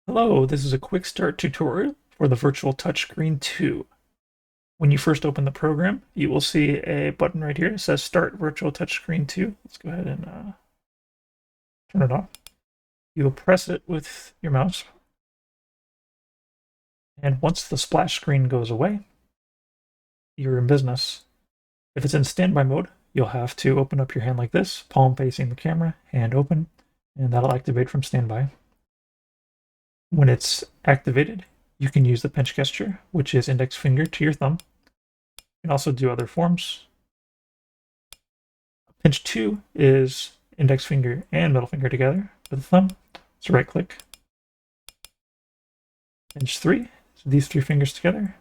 Hello, this is a quick start tutorial for the Virtual Touchscreen 2. When you first open the program, you will see a button right here. It says Start Virtual Touchscreen 2. Let's go ahead and turn it off. You'll press it with your mouse. And once the splash screen goes away, you're in business. If it's in standby mode, you'll have to open up your hand like this, palm facing the camera, hand open, and that'll activate from standby. When it's activated, you can use the pinch gesture, which is index finger to your thumb. You can also do other forms. Pinch 2 is index finger and middle finger together with the thumb. So right click. Pinch 3, so these three fingers together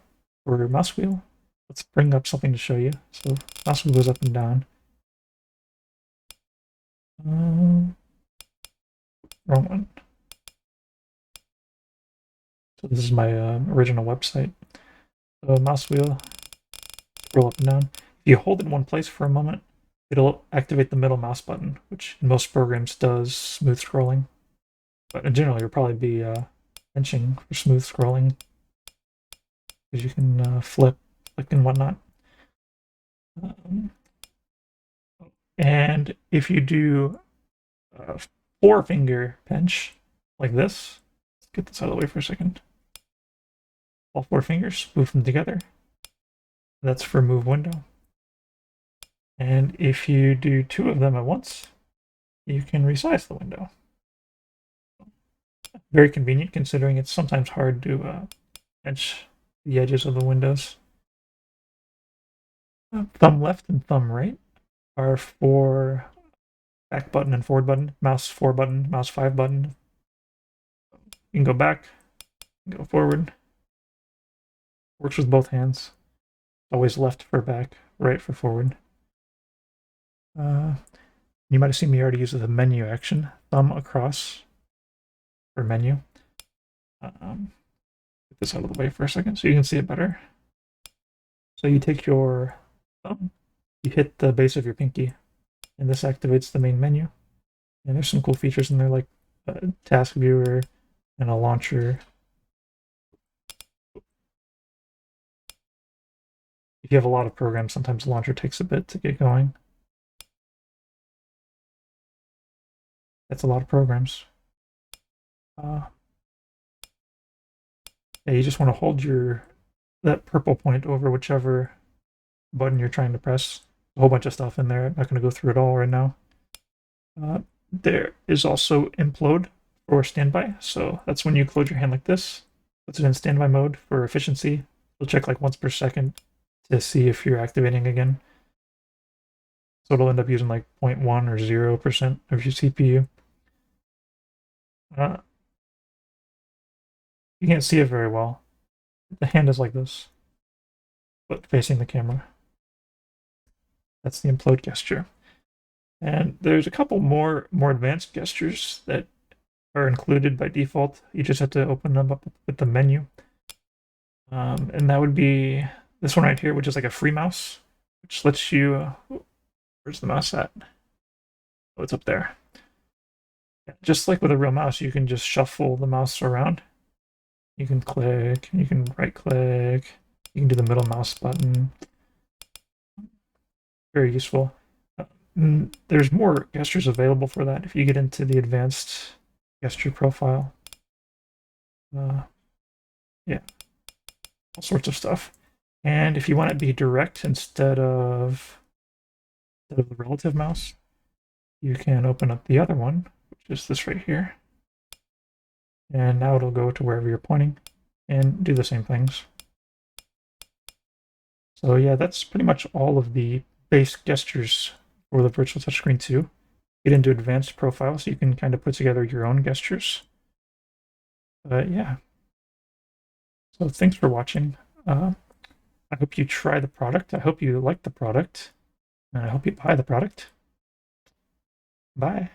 for your mouse wheel. Let's bring up something to show you. So mouse wheel goes up and down. Wrong one. So this is my original website. So mouse wheel, scroll up and down. If you hold it in one place for a moment, it'll activate the middle mouse button, which in most programs does smooth scrolling. But in general, you'll probably be pinching for smooth scrolling because you can flip, click, and whatnot. And if you do a four-finger pinch like this, let's get this out of the way for a second. All four fingers, move them together. That's for move window. And if you do two of them at once, you can resize the window. Very convenient considering it's sometimes hard to pinch the edges of the windows. Thumb left and thumb right are for back button and forward button, mouse 4 button, mouse 5 button. You can go back, go forward. Works with both hands. Always left for back, right for forward. You might have seen me already use the menu action. Thumb across for menu. Get this out of the way for a second so you can see it better. So you take your thumb, you hit the base of your pinky, and this activates the main menu. And there's some cool features in there like a task viewer and a launcher. If you have a lot of programs, sometimes the launcher takes a bit to get going. That's a lot of programs. Yeah, you just want to hold that purple point over whichever button you're trying to press. A whole bunch of stuff in there. I'm not going to go through it all right now. There is also implode for standby. So that's when you close your hand like this. Puts it in standby mode for efficiency. You'll check like once per second to see if you're activating again. So it'll end up using like 0.1 or 0% of your CPU. You can't see it very well. The hand is like this, but facing the camera. That's the implode gesture. And there's a couple more advanced gestures that are included by default. You just have to open them up with the menu. And that would be this one right here, which is like a free mouse, which lets you, where's the mouse at? Oh, it's up there. Just like with a real mouse, you can just shuffle the mouse around. You can click, you can right click, you can do the middle mouse button. Very useful. There's more gestures available for that if you get into the advanced gesture profile. Yeah, all sorts of stuff. And if you want it to be direct instead of the relative mouse, you can open up the other one, which is this right here. And now it'll go to wherever you're pointing and do the same things. So yeah, that's pretty much all of the base gestures for the Virtual Touchscreen 2. Get into advanced profile so you can kind of put together your own gestures. But yeah. So thanks for watching. I hope you try the product. I hope you like the product. And I hope you buy the product. Bye.